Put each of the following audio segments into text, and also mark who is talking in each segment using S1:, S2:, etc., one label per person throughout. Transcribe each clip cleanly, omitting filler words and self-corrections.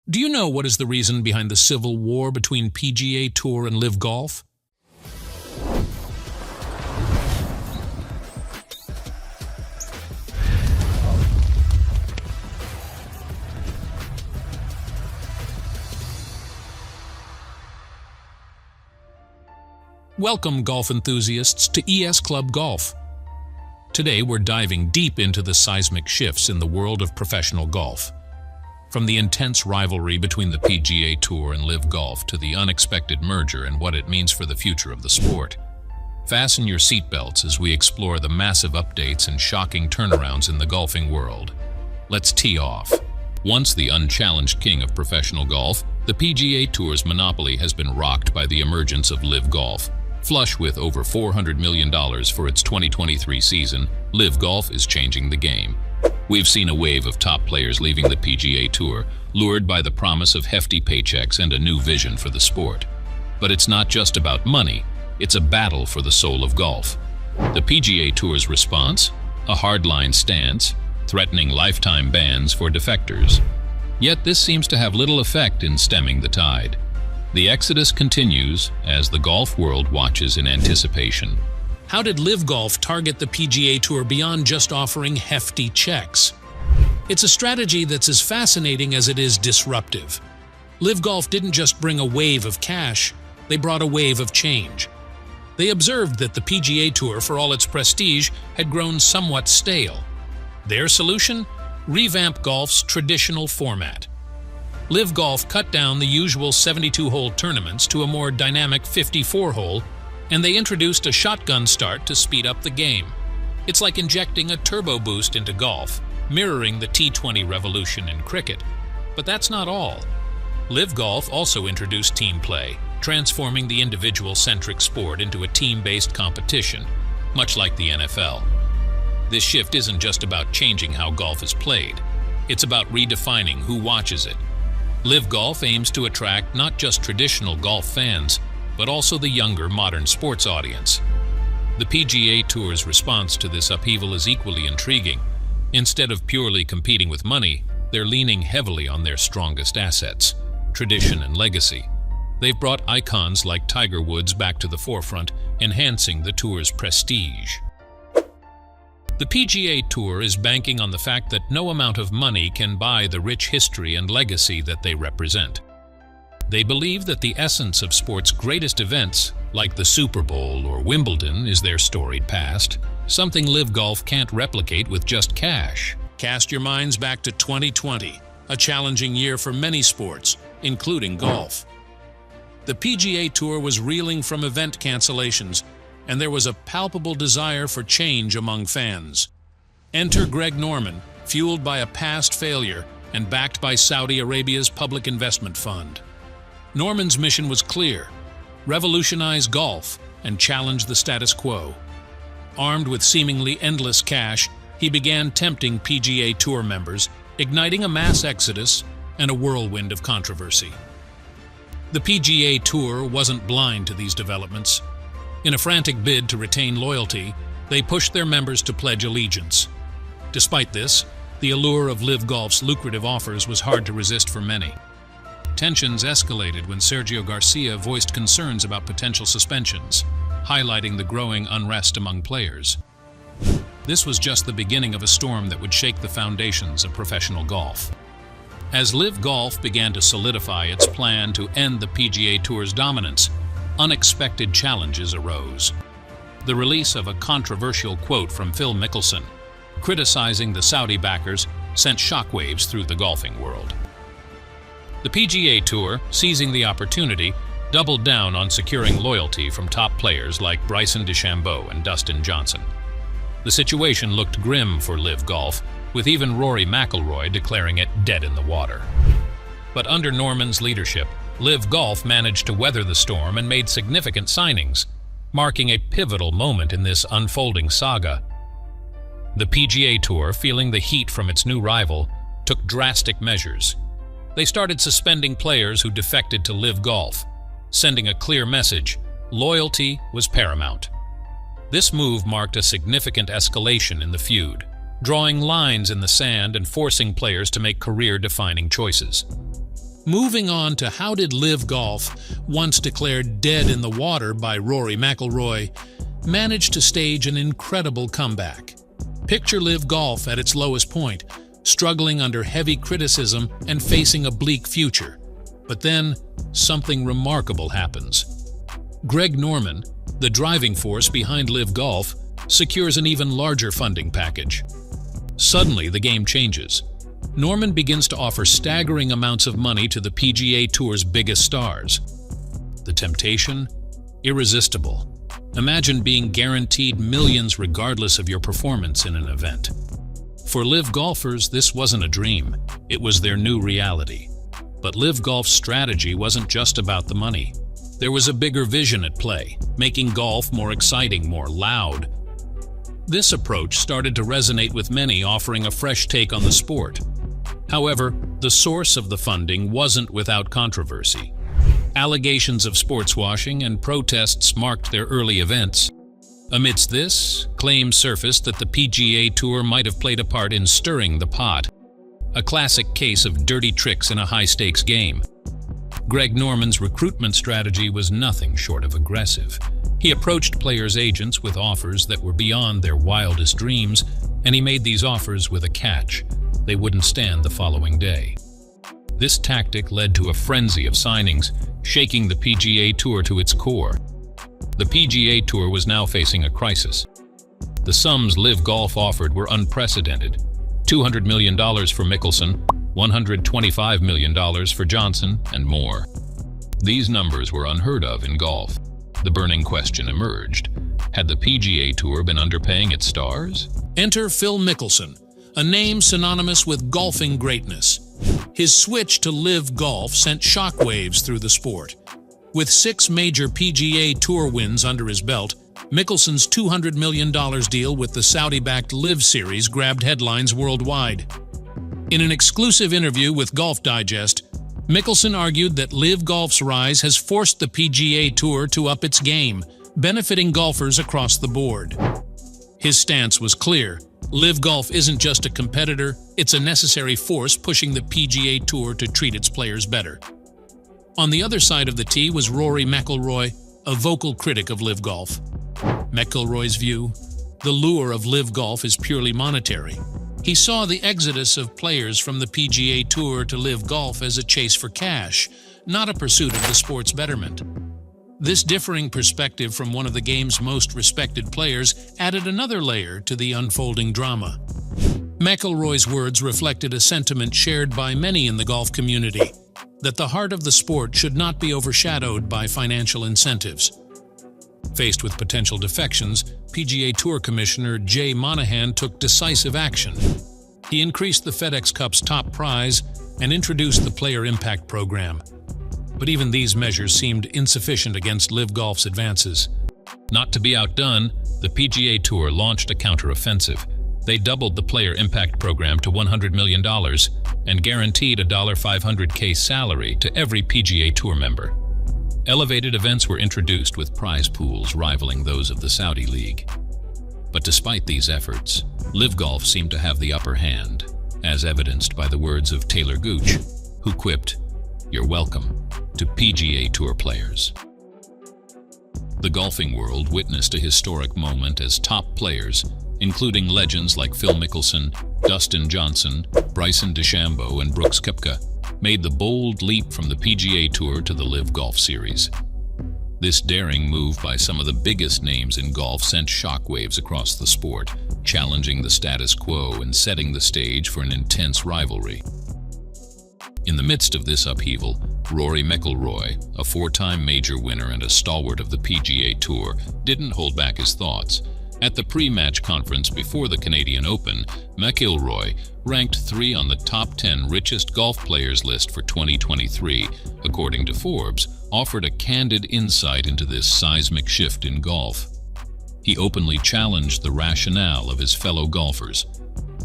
S1: Do you know what is the reason behind the civil war between PGA Tour and LIV Golf? Welcome, golf enthusiasts, to ES Club Golf. Today we're diving deep into the seismic shifts in the world of professional golf. From the intense rivalry between the PGA Tour and LIV Golf to the unexpected merger and what it means for the future of the sport. Fasten your seatbelts as we explore the massive updates and shocking turnarounds in the golfing world. Let's tee off. Once the unchallenged king of professional golf, the PGA Tour's monopoly has been rocked by the emergence of LIV Golf. Flush with over $400 million for its 2023 season, LIV Golf is changing the game. We've seen a wave of top players leaving the PGA Tour, lured by the promise of hefty paychecks and a new vision for the sport. But it's not just about money, it's a battle for the soul of golf. The PGA Tour's response? A hardline stance, threatening lifetime bans for defectors. Yet this seems to have little effect in stemming the tide. The exodus continues as the golf world watches in anticipation. How did LIV Golf target the PGA Tour beyond just offering hefty checks? It's a strategy that's as fascinating as it is disruptive. LIV Golf didn't just bring a wave of cash, they brought a wave of change. They observed that the PGA Tour, for all its prestige, had grown somewhat stale. Their solution? Revamp golf's traditional format. LIV Golf cut down the usual 72-hole tournaments to a more dynamic 54-hole, and they introduced a shotgun start to speed up the game. It's like injecting a turbo boost into golf, mirroring the T20 revolution in cricket. But that's not all. LIV Golf also introduced team play, transforming the individual-centric sport into a team-based competition, much like the NFL. This shift isn't just about changing how golf is played. It's about redefining who watches it. LIV Golf aims to attract not just traditional golf fans, but also the younger modern sports audience. The PGA Tour's response to this upheaval is equally intriguing. Instead of purely competing with money, they're leaning heavily on their strongest assets, tradition and legacy. They've brought icons like Tiger Woods back to the forefront, enhancing the tour's prestige. The PGA Tour is banking on the fact that no amount of money can buy the rich history and legacy that they represent. They believe that the essence of sport's greatest events, like the Super Bowl or Wimbledon, is their storied past, something LIV Golf can't replicate with just cash. Cast your minds back to 2020, a challenging year for many sports, including golf. The PGA Tour was reeling from event cancellations, and there was a palpable desire for change among fans. Enter Greg Norman, fueled by a past failure and backed by Saudi Arabia's public investment fund. Norman's mission was clear: revolutionize golf and challenge the status quo. Armed with seemingly endless cash, he began tempting PGA Tour members, igniting a mass exodus and a whirlwind of controversy. The PGA Tour wasn't blind to these developments. In a frantic bid to retain loyalty, they pushed their members to pledge allegiance. Despite this, the allure of LIV Golf's lucrative offers was hard to resist for many. Tensions escalated when Sergio Garcia voiced concerns about potential suspensions, highlighting the growing unrest among players. This was just the beginning of a storm that would shake the foundations of professional golf. As LIV Golf began to solidify its plan to end the PGA Tour's dominance, unexpected challenges arose. The release of a controversial quote from Phil Mickelson, criticizing the Saudi backers, sent shockwaves through the golfing world. The PGA Tour, seizing the opportunity, doubled down on securing loyalty from top players like Bryson and Dustin Johnson. The situation looked grim for LIV Golf, with even Rory McIlroy declaring it dead in the water. But under Norman's leadership, LIV Golf managed to weather the storm and made significant signings, marking a pivotal moment in this unfolding saga. The PGA Tour, feeling the heat from its new rival, took drastic measures. They started suspending players who defected to LIV Golf, sending a clear message: loyalty was paramount. This move marked a significant escalation in the feud, drawing lines in the sand and forcing players to make career-defining choices. Moving on to how did LIV Golf, once declared dead in the water by Rory McIlroy, manage to stage an incredible comeback. Picture LIV Golf at its lowest point, struggling under heavy criticism and facing a bleak future. But then, something remarkable happens. Greg Norman, the driving force behind LIV Golf, secures an even larger funding package. Suddenly, the game changes. Norman begins to offer staggering amounts of money to the PGA Tour's biggest stars. The temptation? Irresistible. Imagine being guaranteed millions regardless of your performance in an event. For LIV golfers, this wasn't a dream. It was their new reality. But LIV Golf's strategy wasn't just about the money. There was a bigger vision at play, making golf more exciting, more loud. This approach started to resonate with many, offering a fresh take on the sport. However, the source of the funding wasn't without controversy. Allegations of sports washing and protests marked their early events. Amidst this, claims surfaced that the PGA Tour might have played a part in stirring the pot, a classic case of dirty tricks in a high-stakes game. Greg Norman's recruitment strategy was nothing short of aggressive. He approached players' agents with offers that were beyond their wildest dreams, and he made these offers with a catch: they wouldn't stand the following day. This tactic led to a frenzy of signings, shaking the PGA Tour to its core. The PGA Tour was now facing a crisis. The sums LIV Golf offered were unprecedented: $200 million for Mickelson, $125 million for Johnson, and more. These numbers were unheard of in golf. The burning question emerged: had the PGA Tour been underpaying its stars?
S2: Enter Phil Mickelson, a name synonymous with golfing greatness. His switch to LIV Golf sent shockwaves through the sport. With 6 major PGA Tour wins under his belt, Mickelson's $200 million deal with the Saudi-backed LIV Series grabbed headlines worldwide. In an exclusive interview with Golf Digest, Mickelson argued that LIV Golf's rise has forced the PGA Tour to up its game, benefiting golfers across the board. His stance was clear: LIV Golf isn't just a competitor, it's a necessary force pushing the PGA Tour to treat its players better. On the other side of the tee was Rory McIlroy, a vocal critic of LIV Golf. McIlroy's view: the lure of LIV Golf is purely monetary. He saw the exodus of players from the PGA Tour to LIV Golf as a chase for cash, not a pursuit of the sport's betterment. This differing perspective from one of the game's most respected players added another layer to the unfolding drama. McIlroy's words reflected a sentiment shared by many in the golf community: that the heart of the sport should not be overshadowed by financial incentives. Faced with potential defections, PGA Tour Commissioner Monahan took decisive action. He increased the FedEx Cup's top prize and introduced the Player Impact Program. But even these measures seemed insufficient against LIV Golf's advances. Not to be outdone, the PGA Tour launched a counter-offensive. They doubled the Player Impact Program to $100 million and guaranteed a $500K salary to every PGA Tour member. Elevated events were introduced with prize pools rivaling those of the Saudi League. But despite these efforts, LIV Golf seemed to have the upper hand, as evidenced by the words of Taylor Gooch, who quipped, "You're welcome," to PGA Tour players. The golfing world witnessed a historic moment as top players, including legends like Phil Mickelson, Dustin Johnson, Bryson DeChambeau, and Brooks Koepka, made the bold leap from the PGA Tour to the LIV Golf Series. This daring move by some of the biggest names in golf sent shockwaves across the sport, challenging the status quo and setting the stage for an intense rivalry. In the midst of this upheaval, Rory McIlroy, a 4-time major winner and a stalwart of the PGA Tour, didn't hold back his thoughts. At the pre-match conference before the Canadian Open, McIlroy, ranked 3 on the top 10 richest golf players list for 2023, according to Forbes, offered a candid insight into this seismic shift in golf. He openly challenged the rationale of his fellow golfers,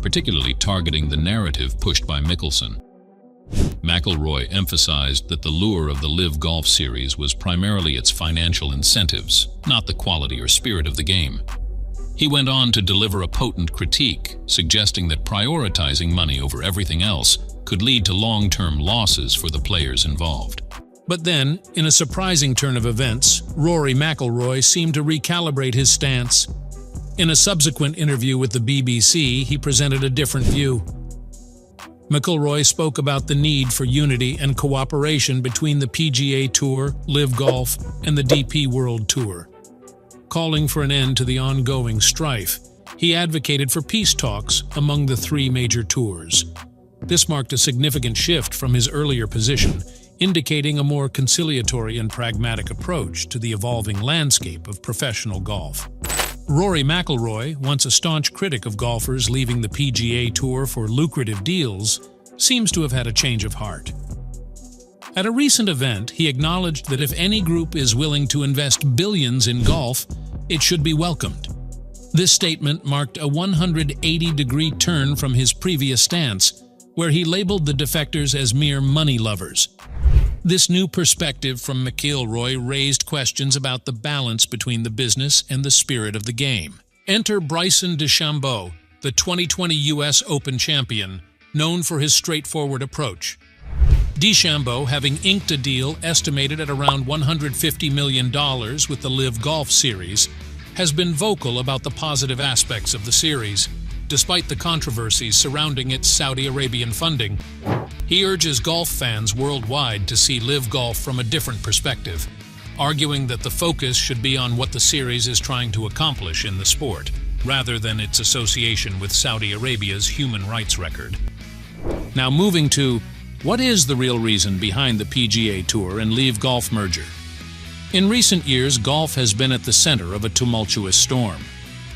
S2: particularly targeting the narrative pushed by Mickelson. McIlroy emphasized that the lure of the LIV Golf Series was primarily its financial incentives, not the quality or spirit of the game. He went on to deliver a potent critique, suggesting that prioritizing money over everything else
S1: could lead to long-term losses for the players involved.
S2: But then, in a surprising turn of events, Rory McIlroy seemed to recalibrate his stance. In a subsequent interview with the BBC, he presented a different view. McIlroy spoke about the need for unity and cooperation between the PGA Tour, LIV Golf, and the DP World Tour. Calling for an end to the ongoing strife, he advocated for peace talks among the three major tours. This marked a significant shift from his earlier position, indicating a more conciliatory and pragmatic approach to the evolving landscape of professional golf. Rory McIlroy, once a staunch critic of golfers leaving the PGA Tour for lucrative deals, seems to have had a change of heart. At a recent event, he acknowledged that if any group is willing to invest billions in golf, it should be welcomed. This statement marked a 180-degree turn from his previous stance, where he labeled the defectors as mere money lovers. This new perspective from McIlroy raised questions about the balance between the business and the spirit of the game. Enter Bryson DeChambeau, the 2020 U.S. Open champion, known for his straightforward approach. DeChambeau, having inked a deal estimated at around $150 million with the LIV Golf Series, has been vocal about the positive aspects of the series, despite the controversies surrounding its Saudi Arabian funding. He urges golf fans worldwide to see LIV Golf from a different perspective, arguing that the focus should be on what the series is trying to accomplish in the sport, rather than its association with Saudi Arabia's human rights record. Now moving to, what is the real reason behind the PGA Tour and LIV Golf merger? In recent years, golf has been at the center of a tumultuous storm.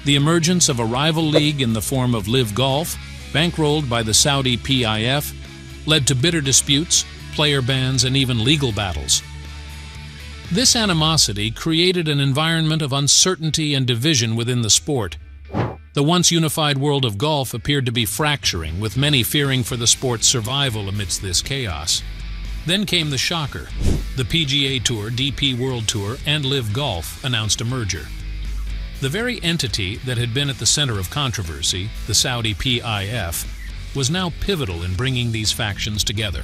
S2: The emergence of a rival league in the form of LIV Golf, bankrolled by the Saudi PIF, led to bitter disputes, player bans, and even legal battles. This animosity created an environment of uncertainty and division within the sport. The once unified world of golf appeared to be fracturing, with many fearing for the sport's survival amidst this chaos. Then came the shocker. The PGA Tour, DP World Tour, and LIV Golf announced a merger. The very entity that had been at the center of controversy, the Saudi PIF, was now pivotal in bringing these factions together.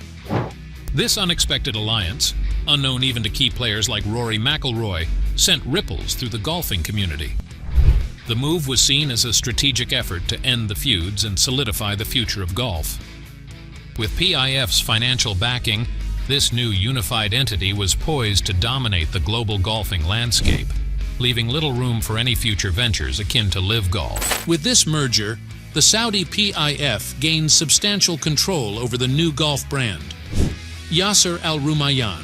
S2: This unexpected alliance, unknown even to key players like Rory McIlroy, sent ripples through the golfing community. The move was seen as a strategic effort to end the feuds and solidify the future of golf. With PIF's financial backing, this new unified entity was poised to dominate the global golfing landscape, leaving little room for any future ventures akin to LIV Golf. With this merger, the Saudi PIF gained substantial control over the new golf brand. Yasser Al-Rumayyan,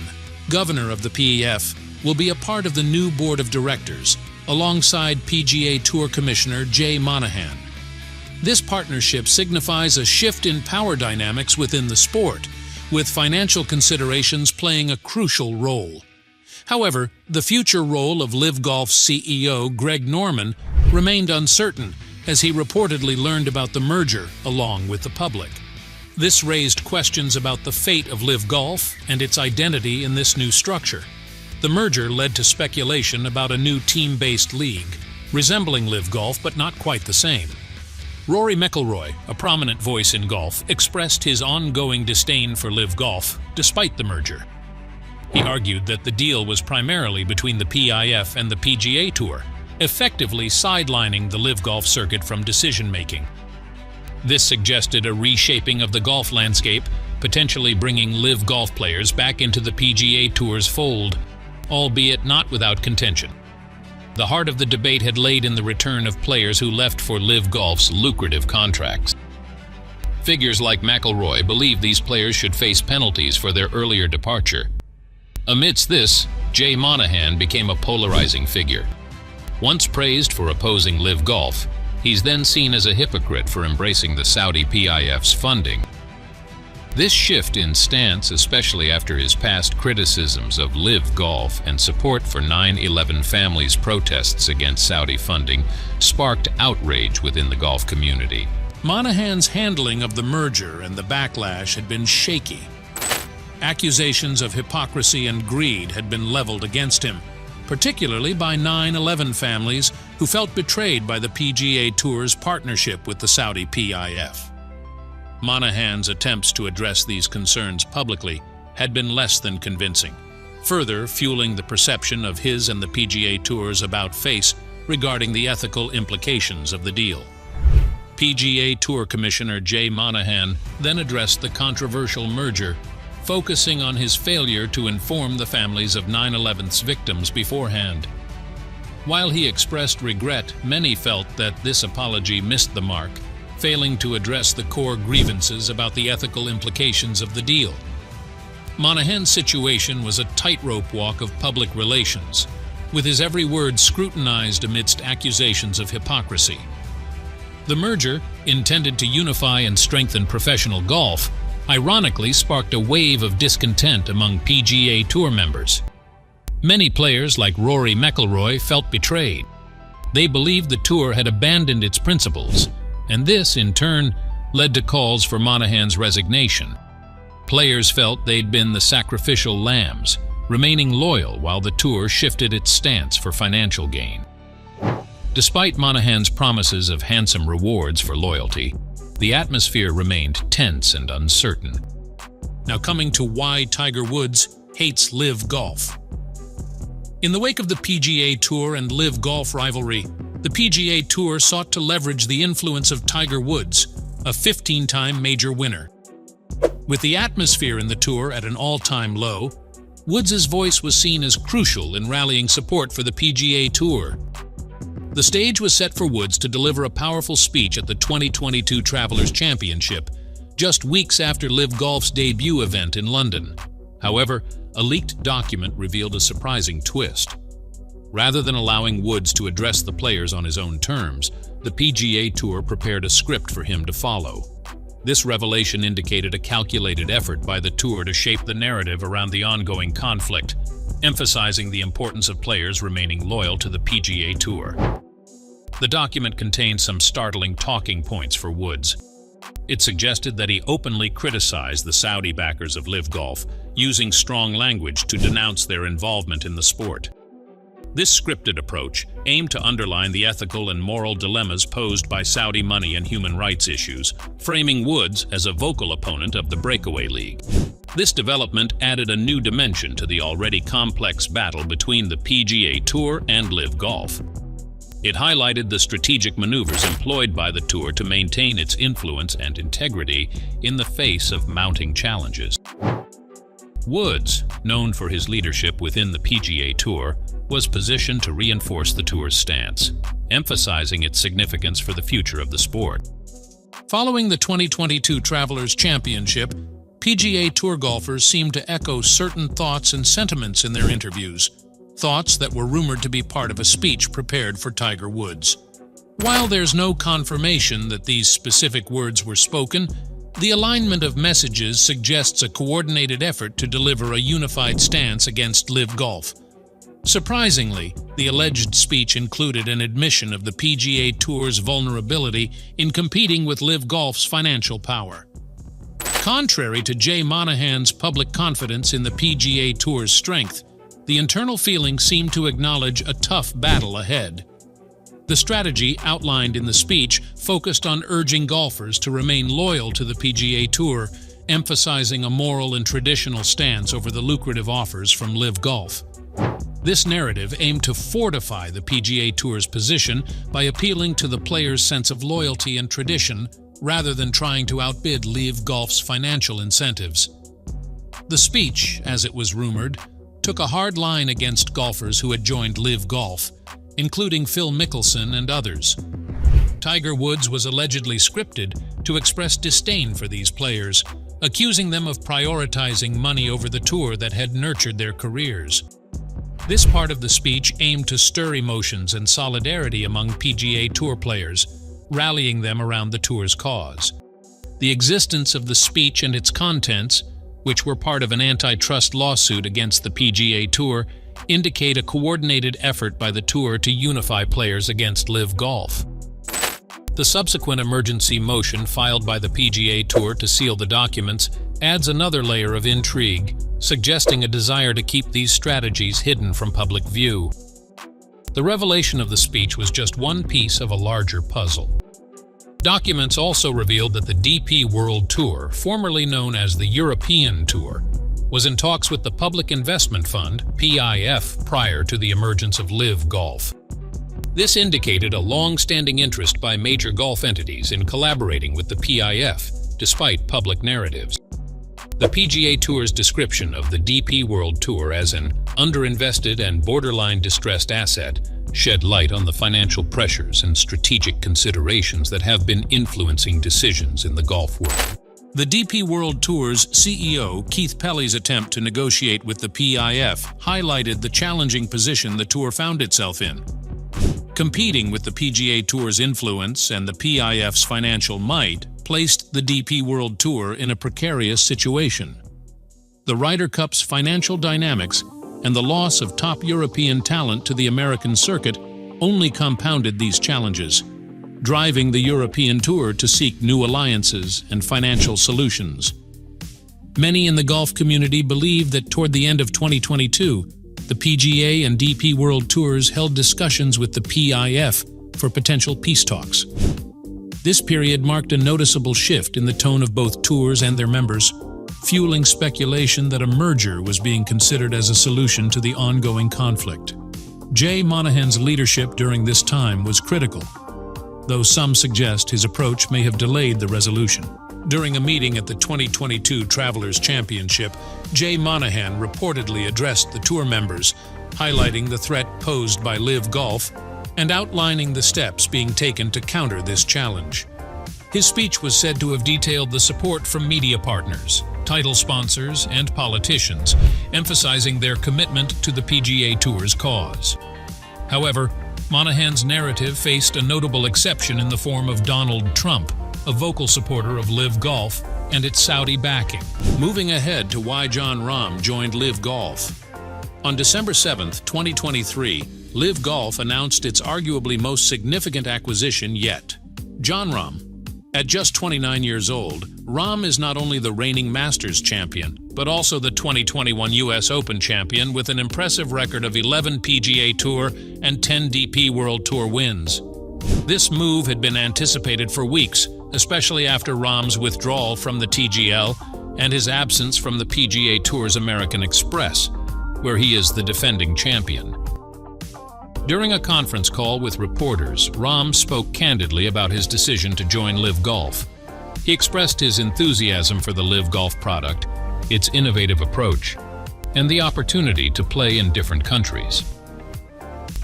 S2: governor of the PIF, will be a part of the new board of directors, alongside PGA Tour Commissioner Jay Monahan. This partnership signifies a shift in power dynamics within the sport, with financial considerations playing a crucial role. However, the future role of LIV Golf's CEO Greg Norman remained uncertain, as he reportedly learned about the merger along with the public. This raised questions about the fate of LIV Golf and its identity in this new structure. The merger led to speculation about a new team-based league, resembling LIV Golf but not quite the same. Rory McIlroy, a prominent voice in golf, expressed his ongoing disdain for LIV Golf despite the merger. He argued that the deal was primarily between the PIF and the PGA Tour, effectively sidelining the LIV Golf circuit from decision-making. This suggested a reshaping of the golf landscape, potentially bringing LIV Golf players back into the PGA Tour's fold, albeit not without contention. The heart of the debate had laid in the return of players who left for LIV Golf's lucrative contracts. Figures like McIlroy believe these players should face penalties for their earlier departure. Amidst this, Jay Monahan became a polarizing figure. Once praised for opposing LIV Golf, he's then seen as a hypocrite for embracing the Saudi PIF's funding. This shift in stance, especially after his past criticisms of LIV Golf and support for 9/11 families' protests against Saudi funding, sparked outrage within the golf community. Monahan's handling of the merger and the backlash had been shaky. Accusations of hypocrisy and greed had been leveled against him, particularly by 9/11 families who felt betrayed by the PGA Tour's partnership with the Saudi PIF. Monahan's attempts to address these concerns publicly had been less than convincing, further fueling the perception of his and the PGA Tour's about-face regarding the ethical implications of the deal. PGA Tour Commissioner Jay Monahan then addressed the controversial merger, focusing on his failure to inform the families of 9/11's victims beforehand. While he expressed regret, many felt that this apology missed the mark, failing to address the core grievances about the ethical implications of the deal. Monahan's situation was a tightrope walk of public relations, with his every word scrutinized amidst accusations of hypocrisy. The merger, intended to unify and strengthen professional golf, ironically sparked a wave of discontent among PGA Tour members. Many players like Rory McIlroy felt betrayed. They believed the Tour had abandoned its principles, and this, in turn, led to calls for Monahan's resignation. Players felt they'd been the sacrificial lambs, remaining loyal while the Tour shifted its stance for financial gain. Despite Monahan's promises of handsome rewards for loyalty, the atmosphere remained tense and uncertain. Now coming to why Tiger Woods hates LIV Golf. In the wake of the PGA Tour and LIV Golf rivalry, the PGA Tour sought to leverage the influence of Tiger Woods, a 15-time major winner. With the atmosphere in the Tour at an all-time low, Woods' voice was seen as crucial in rallying support for the PGA Tour. The stage was set for Woods to deliver a powerful speech at the 2022 Travelers Championship, just weeks after LIV Golf's debut event in London. However, a leaked document revealed a surprising twist. Rather than allowing Woods to address the players on his own terms, the PGA Tour prepared a script for him to follow. This revelation indicated a calculated effort by the Tour to shape the narrative around the ongoing conflict, emphasizing the importance of players remaining loyal to the PGA Tour. The document contained some startling talking points for Woods. It suggested that he openly criticized the Saudi backers of LIV Golf, using strong language to denounce their involvement in the sport. This scripted approach aimed to underline the ethical and moral dilemmas posed by Saudi money and human rights issues, framing Woods as a vocal opponent of the breakaway league. This development added a new dimension to the already complex battle between the PGA Tour and LIV Golf. It highlighted the strategic maneuvers employed by the Tour to maintain its influence and integrity in the face of mounting challenges. Woods, known for his leadership within the PGA Tour, was positioned to reinforce the Tour's stance, emphasizing its significance for the future of the sport. Following the 2022 Travelers Championship, PGA Tour golfers seemed to echo certain thoughts and sentiments in their interviews, thoughts that were rumored to be part of a speech prepared for Tiger Woods. While there's no confirmation that these specific words were spoken, the alignment of messages suggests a coordinated effort to deliver a unified stance against LIV Golf. Surprisingly, the alleged speech included an admission of the PGA Tour's vulnerability in competing with LIV Golf's financial power. Contrary to Jay Monahan's public confidence in the PGA Tour's strength, the internal feeling seemed to acknowledge a tough battle ahead. The strategy outlined in the speech focused on urging golfers to remain loyal to the PGA Tour, emphasizing a moral and traditional stance over the lucrative offers from LIV Golf. This narrative aimed to fortify the PGA Tour's position by appealing to the players' sense of loyalty and tradition rather than trying to outbid LIV Golf's financial incentives. The speech, as it was rumored, took a hard line against golfers who had joined LIV Golf, including Phil Mickelson and others. Tiger Woods was allegedly scripted to express disdain for these players, accusing them of prioritizing money over the Tour that had nurtured their careers. This part of the speech aimed to stir emotions and solidarity among PGA Tour players, rallying them around the Tour's cause. The existence of the speech and its contents, which were part of an antitrust lawsuit against the PGA Tour, indicate a coordinated effort by the Tour to unify players against LIV Golf. The subsequent emergency motion filed by the PGA Tour to seal the documents adds another layer of intrigue, suggesting a desire to keep these strategies hidden from public view. The revelation of the speech was just one piece of a larger puzzle.
S1: Documents also revealed that the DP World Tour, formerly known as the European Tour, was in talks with the Public Investment Fund, PIF, prior to the emergence of LIV Golf. This indicated a long-standing interest by major golf entities in collaborating with the PIF, despite public narratives. The PGA Tour's description of the DP World Tour as an underinvested and borderline distressed asset shed light on the financial pressures and strategic considerations that have been influencing decisions in the golf world. The DP World Tour's CEO, Keith Pelley's attempt to negotiate with the PIF highlighted the challenging position the tour found itself in. Competing with the PGA Tour's influence and the PIF's financial might placed the DP World Tour in a precarious situation. The Ryder Cup's financial dynamics and the loss of top European talent to the American circuit only compounded these challenges, driving the European Tour to seek new alliances and financial solutions. Many in the golf community believe that toward the end of 2022, the PGA and DP World Tours held discussions with the PIF for potential peace talks. This period marked a noticeable shift in the tone of both tours and their members, fueling speculation that a merger was being considered as a solution to the ongoing conflict. Jay Monahan's leadership during this time was critical, though some suggest his approach may have delayed the resolution. During a meeting at the 2022 Travelers Championship, Jay Monahan reportedly addressed the tour members, highlighting the threat posed by LIV Golf and outlining the steps being taken to counter this challenge. His speech was said to have detailed the support from media partners, title sponsors, and politicians, emphasizing their commitment to the PGA Tour's cause. However, Monahan's narrative faced a notable exception in the form of Donald Trump, a vocal supporter of LIV Golf and its Saudi backing. Moving ahead to why Jon Rahm joined LIV Golf. On December 7, 2023, LIV Golf announced its arguably most significant acquisition yet, Jon Rahm. At just 29 years old, Rahm is not only the reigning Masters champion, but also the 2021 US Open champion with an impressive record of 11 PGA Tour and 10 DP World Tour wins. This move had been anticipated for weeks, especially after Rahm's withdrawal from the TGL and his absence from the PGA Tour's American Express, where he is the defending champion. During a conference call with reporters, Rahm spoke candidly about his decision to join LIV Golf. He expressed his enthusiasm for the LIV Golf product, its innovative approach, and the opportunity to play in different countries.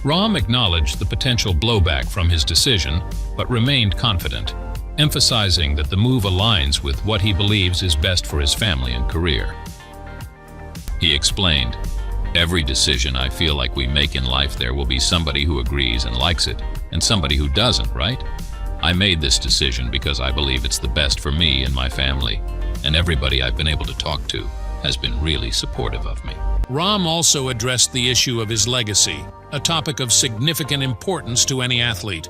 S1: Rahm acknowledged the potential blowback from his decision, but remained confident, emphasizing that the move aligns with what he believes is best for his family and career. He explained, "Every decision I feel like we make in life, there will be somebody who agrees and likes it, and somebody who doesn't, right? I made this decision because I believe it's the best for me and my family, and everybody I've been able to talk to has been really supportive of me." Rahm also addressed the issue of his legacy, a topic of significant importance to any athlete.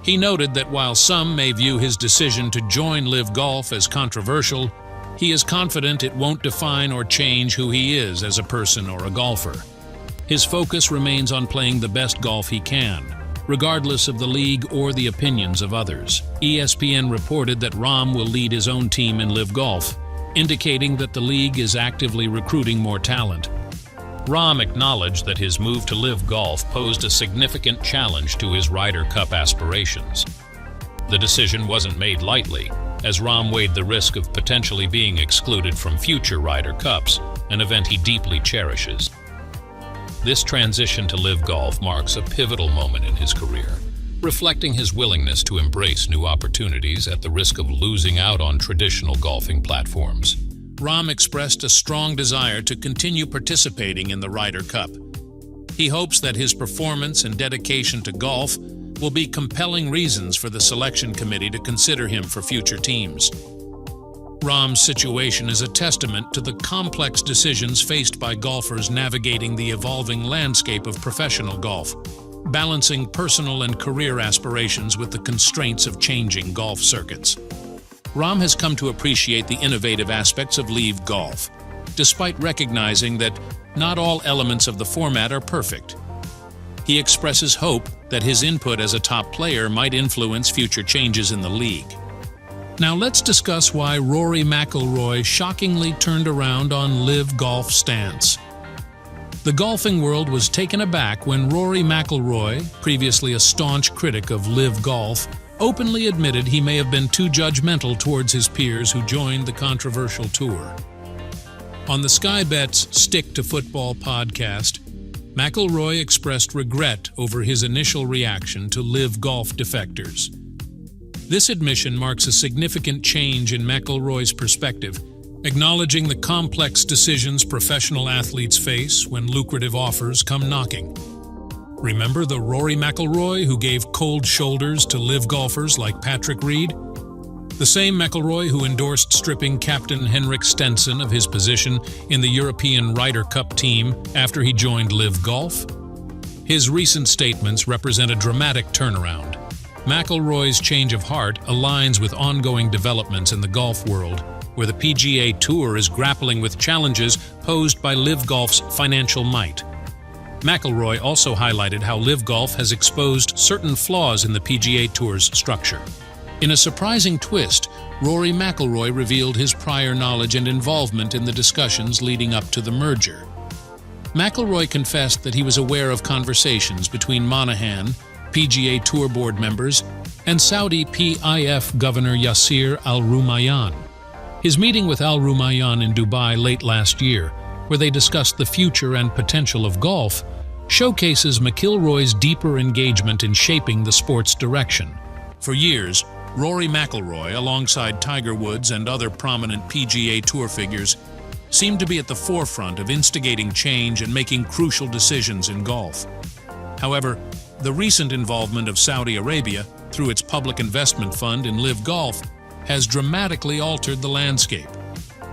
S1: He noted that while some may view his decision to join LIV Golf as controversial, he is confident it won't define or change who he is as a person or a golfer. His focus remains on playing the best golf he can, regardless of the league or the opinions of others. ESPN reported that Rahm will lead his own team in LIV Golf, indicating that the league is actively recruiting more talent. Rahm acknowledged that his move to LIV Golf posed a significant challenge to his Ryder Cup aspirations. The decision wasn't made lightly, as Rahm weighed the risk of potentially being excluded from future Ryder Cups, an event he deeply cherishes. This transition to LIV Golf marks a pivotal moment in his career, reflecting his willingness to embrace new opportunities at the risk of losing out on traditional golfing platforms. Rahm expressed a strong desire to continue participating in the Ryder Cup. He hopes that his performance and dedication to golf will be compelling reasons for the selection committee to consider him for future teams. Rahm's situation is a testament to the complex decisions faced by golfers navigating the evolving landscape of professional golf, balancing personal and career aspirations with the constraints of changing golf circuits. Rahm has come to appreciate the innovative aspects of LIV Golf, despite recognizing that not all elements of the format are perfect.
S2: he expresses hope that his input as a top player might influence future changes in the league. Now let's discuss why Rory McIlroy shockingly turned around on LIV Golf stance. The golfing world was taken aback when Rory McIlroy, previously a staunch critic of LIV Golf, openly admitted he may have been too judgmental towards his peers who joined the controversial tour. On the Sky Bet's Stick to Football podcast, McIlroy expressed regret over his initial reaction to LIV Golf defectors. This admission marks a significant change in McIlroy's perspective, acknowledging the complex decisions professional athletes face when lucrative offers come knocking. Remember the Rory McIlroy who gave cold shoulders to LIV golfers like Patrick Reed? The same McIlroy who endorsed stripping captain Henrik Stenson of his position in the European Ryder Cup team after he joined LIV Golf? His recent statements represent a dramatic turnaround. McIlroy's change of heart aligns with ongoing developments in the golf world, where the PGA Tour is grappling with challenges posed by LIV Golf's financial might. McIlroy also highlighted how LIV Golf has exposed certain flaws in the PGA Tour's structure. In a surprising twist, Rory McIlroy revealed his prior knowledge and involvement in the discussions leading up to the merger. McIlroy confessed that he was aware of conversations between Monahan, PGA Tour board members, and Saudi PIF Governor Yasir Al-Rumayyan. His meeting with Al-Rumayyan in Dubai late last year, where they discussed the future and potential of golf, showcases McIlroy's deeper engagement in shaping the sport's direction. For years, Rory McIlroy, alongside Tiger Woods and other prominent PGA Tour figures, seemed to be at the forefront of instigating change and making crucial decisions in golf. However, the recent involvement of Saudi Arabia, through its public investment fund in LIV Golf, has dramatically altered the landscape.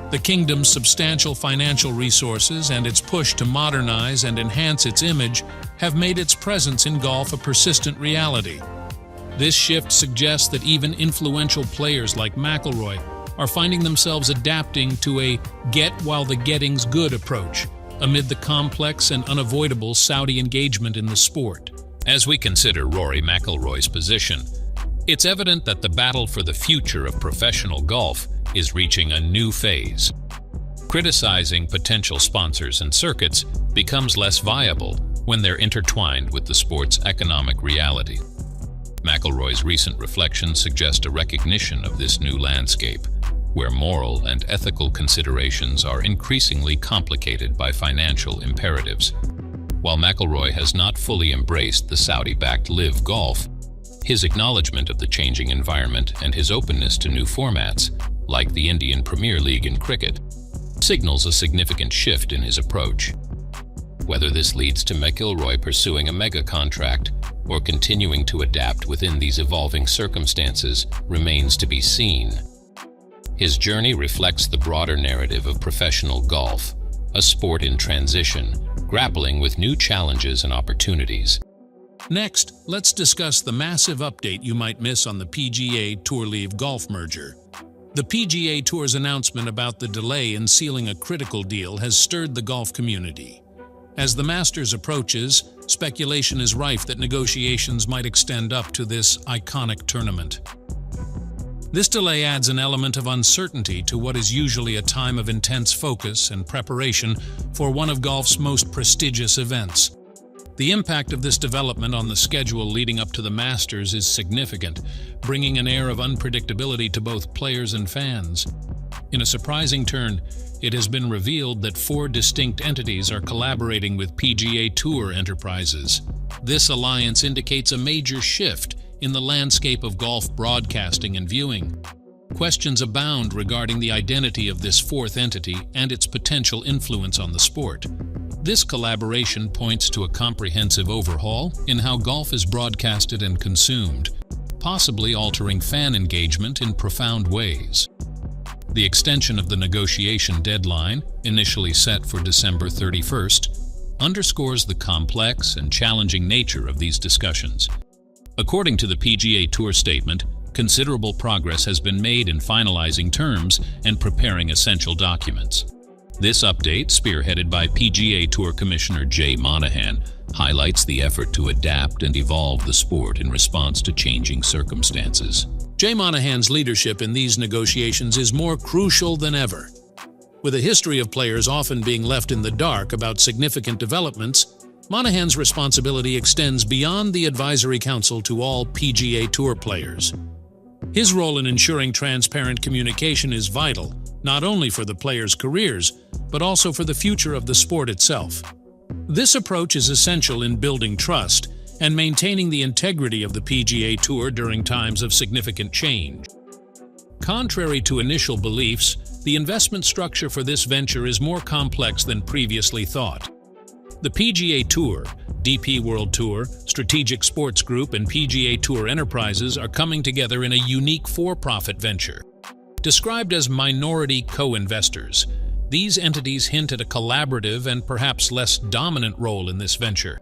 S2: The kingdom's substantial financial resources and its push to modernize and enhance its image have made its presence in golf a persistent reality. This shift suggests that even influential players like McIlroy are finding themselves adapting to a get-while-the-getting's good approach amid the complex and unavoidable Saudi engagement in the sport. As we consider Rory McIlroy's position, it's evident that the battle for the future of professional golf is reaching a new phase. Criticizing potential sponsors and circuits becomes less viable when they're intertwined with the sport's economic reality. McIlroy's recent reflections suggest a recognition of this new landscape, where moral and ethical considerations are increasingly complicated by financial imperatives. While McIlroy has not fully embraced the Saudi-backed LIV Golf, his acknowledgement of the changing environment and his openness to new formats, like the Indian Premier League in cricket, signals a significant shift in his approach. Whether this leads to McIlroy pursuing a mega contract or continuing to adapt within these evolving circumstances remains to be seen. His journey reflects the broader narrative of professional golf, a sport in transition, grappling with new challenges and opportunities. Next, let's discuss the massive update you might miss on the PGA Tour-LIV Golf merger. The PGA Tour's announcement about the delay in sealing a critical deal has stirred the golf community. As the Masters approaches, speculation is rife that negotiations might extend up to this iconic tournament. This delay adds an element of uncertainty to what is usually a time of intense focus and preparation for one of golf's most prestigious events. The impact of this development on the schedule leading up to the Masters is significant, bringing an air of unpredictability to both players and fans. In a surprising turn, it has been revealed that 4 distinct entities are collaborating with PGA Tour enterprises. This alliance indicates a major shift in the landscape of golf broadcasting and viewing. Questions abound regarding the identity of this 4th entity and its potential influence on the sport. This collaboration points to a comprehensive overhaul in how golf is broadcasted and consumed, possibly altering fan engagement in profound ways. The extension of the negotiation deadline, initially set for December 31st, underscores the complex and challenging nature of these discussions. According to the PGA Tour statement, considerable progress has been made in finalizing terms and preparing essential documents.
S1: This update, spearheaded by PGA Tour Commissioner Jay Monahan, highlights the effort to adapt and evolve the sport in response to changing circumstances.
S2: Jay Monahan's leadership in these negotiations is more crucial than ever. With a history of players often being left in the dark about significant developments, Monahan's responsibility extends beyond the advisory council to all PGA Tour players. His role in ensuring transparent communication is vital, not only for the players' careers, but also for the future of the sport itself. This approach is essential in building trust and maintaining the integrity of the PGA Tour during times of significant change. Contrary to initial beliefs, the investment structure for this venture is more complex than previously thought. The PGA Tour, DP World Tour, Strategic Sports Group, and PGA Tour Enterprises are coming together in a unique for-profit venture. Described as minority co-investors, these entities hint at a collaborative and perhaps less dominant role in this venture.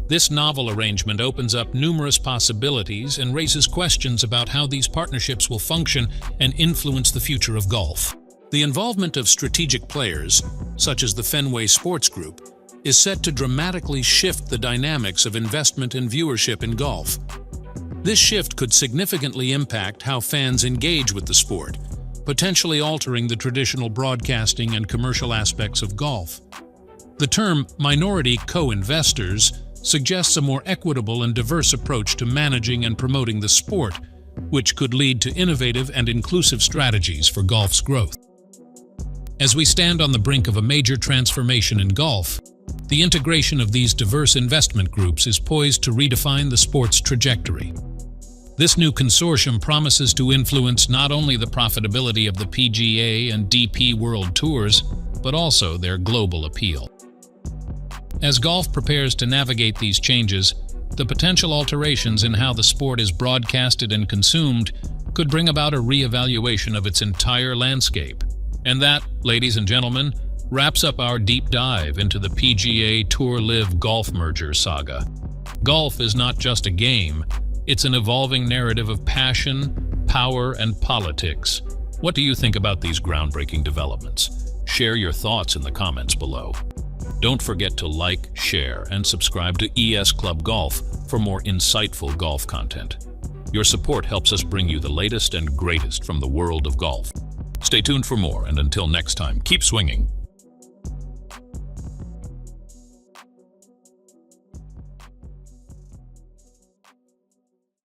S2: This novel arrangement opens up numerous possibilities and raises questions about how these partnerships will function and influence the future of golf. The involvement of strategic players, such as the Fenway Sports Group, is set to dramatically shift the dynamics of investment and viewership in golf. This shift could significantly impact how fans engage with the sport, potentially altering the traditional broadcasting and commercial aspects of golf. The term minority co-investors suggests a more equitable and diverse approach to managing and promoting the sport, which could lead to innovative and inclusive strategies for golf's growth. As we stand on the brink of a major transformation in golf, the integration of these diverse investment groups is poised to redefine the sport's trajectory. This new consortium promises to influence not only the profitability of the PGA and DP World Tours, but also their global appeal. As golf prepares to navigate these changes, the potential alterations in how the sport is broadcasted and consumed could bring about a re-evaluation of its entire landscape. And that, ladies and gentlemen, wraps up our deep dive into the PGA Tour-LIV golf merger saga. Golf is not just a game, it's an evolving narrative of passion, power, and politics. What do you think about these groundbreaking developments? Share your thoughts in the comments below. Don't forget to like, share, and subscribe to ES Club Golf for more insightful golf content. Your support helps us bring you the latest and greatest from the world of golf. Stay tuned for more, and until next time, keep swinging.